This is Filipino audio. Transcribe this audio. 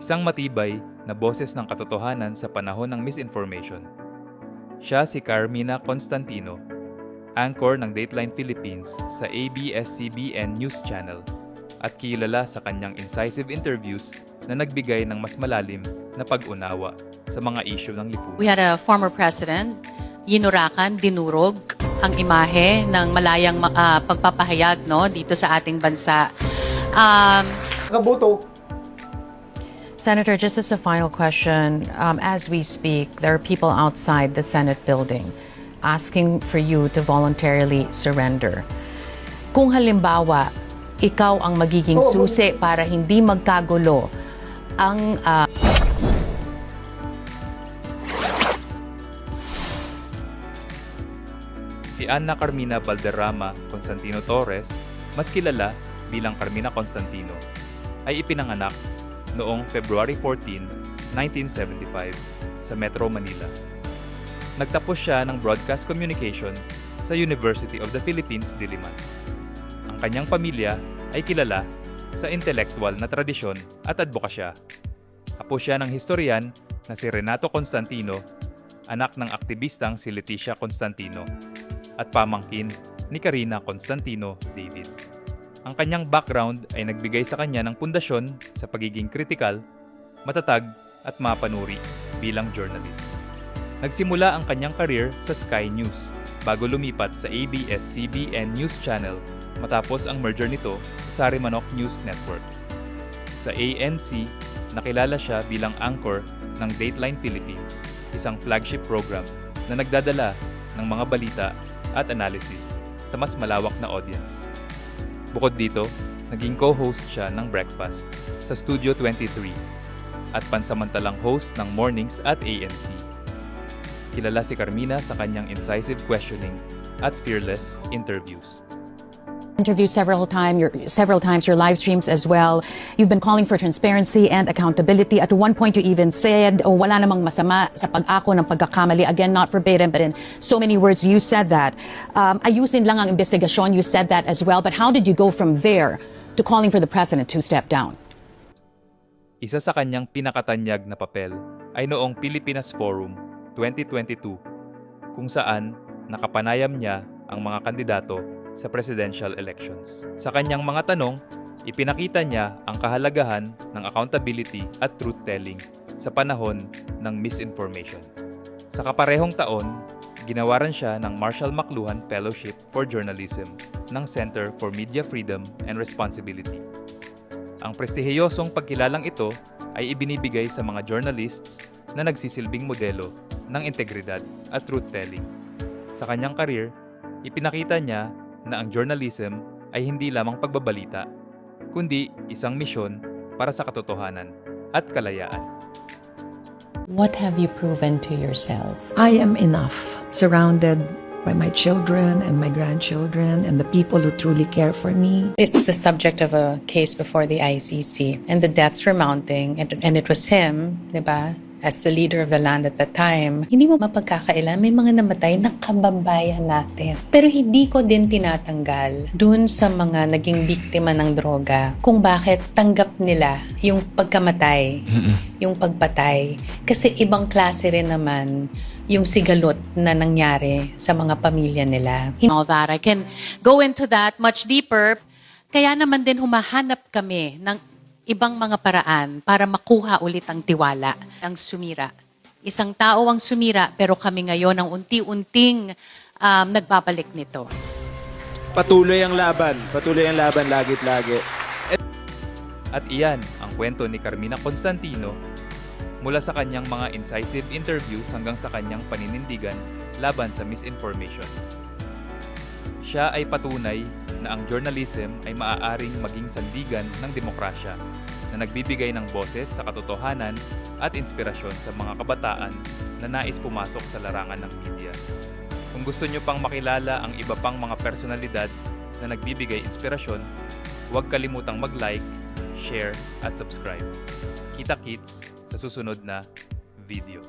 Isang matibay na boses ng katotohanan sa panahon ng misinformation. Siya si Carmina Constantino, anchor ng Dateline Philippines sa ABS-CBN News Channel at kilala sa kanyang incisive interviews na nagbigay ng mas malalim na pag-unawa sa mga isyu ng lipunan. We had a former president, yinurakan, dinurog ang imahe ng malayang pagpapahayag dito sa ating bansa. Kaboto. Senator, just as a final question, as we speak, there are people outside the Senate building asking for you to voluntarily surrender. Kung halimbawa, ikaw ang magiging susi para hindi magkagulo ang Si Ana Carmina Valderrama Constantino Torres, mas kilala bilang Carmina Constantino, ay ipinanganak noong February 14, 1975 sa Metro Manila. Nagtapos siya ng Broadcast Communication sa University of the Philippines, Diliman. Ang kanyang pamilya ay kilala sa intelektual na tradisyon at advokasya. Apo siya ng historian na si Renato Constantino, anak ng aktivistang si Leticia Constantino, at pamangkin ni Karina Constantino David. Ang kanyang background ay nagbigay sa kanya ng pundasyon sa pagiging kritikal, matatag at mapanuri bilang journalist. Nagsimula ang kanyang career sa Sky News bago lumipat sa ABS-CBN News Channel matapos ang merger nito sa Sarimanok News Network. Sa ANC, nakilala siya bilang anchor ng Dateline Philippines, isang flagship program na nagdadala ng mga balita at analysis sa mas malawak na audience. Bukod dito, naging co-host siya ng Breakfast sa Studio 23 at pansamantalang host ng Mornings at ANC. Kilala si Carmina sa kanyang incisive questioning at fearless interviews. interview several times, your live streams as well. You've been calling for transparency and accountability. At one point, you even said, wala namang masama sa pag-ako ng pagkakamali. Again, not verbatim, but in so many words, you said that. Ayusin lang ang investigasyon, you said that as well. But how did you go from there to calling for the president to step down? Isa sa kanyang pinakatanyag na papel ay noong Pilipinas Forum 2022, kung saan nakapanayam niya ang mga kandidato sa presidential elections. Sa kanyang mga tanong, ipinakita niya ang kahalagahan ng accountability at truth-telling sa panahon ng misinformation. Sa kaparehong taon, ginawaran siya ng Marshall McLuhan Fellowship for Journalism ng Center for Media Freedom and Responsibility. Ang prestihiyosong pagkilalang ito ay ibinibigay sa mga journalists na nagsisilbing modelo ng integridad at truth-telling. Sa kanyang career, ipinakita niya na ang journalism ay hindi lamang pagbabalita, kundi isang misyon para sa katotohanan at kalayaan. What have you proven to yourself? I am enough, surrounded by my children and my grandchildren and the people who truly care for me. It's the subject of a case before the ICC, and the deaths were mounting, and it was him, di ba? As the leader of the land at that time, hindi mo mapagkakailan, may mga namatay na kababayan natin. Pero hindi ko din tinatanggal dun sa mga naging biktima ng droga kung bakit tanggap nila yung pagkamatay, yung pagpatay. Kasi ibang klase rin naman yung sigalot na nangyari sa mga pamilya nila. All that, I can go into that much deeper. Kaya naman din humahanap kami ng ibang mga paraan para makuha ulit ang tiwala ng sumira. Isang tao ang sumira, pero kami ngayon ang unti-unting nagbabalik nito. Patuloy ang laban lagit lagi. At iyan ang kwento ni Carmina Constantino mula sa kanyang mga incisive interviews hanggang sa kanyang paninindigan laban sa misinformation. Siya ay patunay na ang journalism ay maaaring maging sandigan ng demokrasya na nagbibigay ng boses sa katotohanan at inspirasyon sa mga kabataan na nais pumasok sa larangan ng media. Kung gusto nyo pang makilala ang iba pang mga personalidad na nagbibigay inspirasyon, huwag kalimutang mag-like, share at subscribe. Kita-kits sa susunod na video.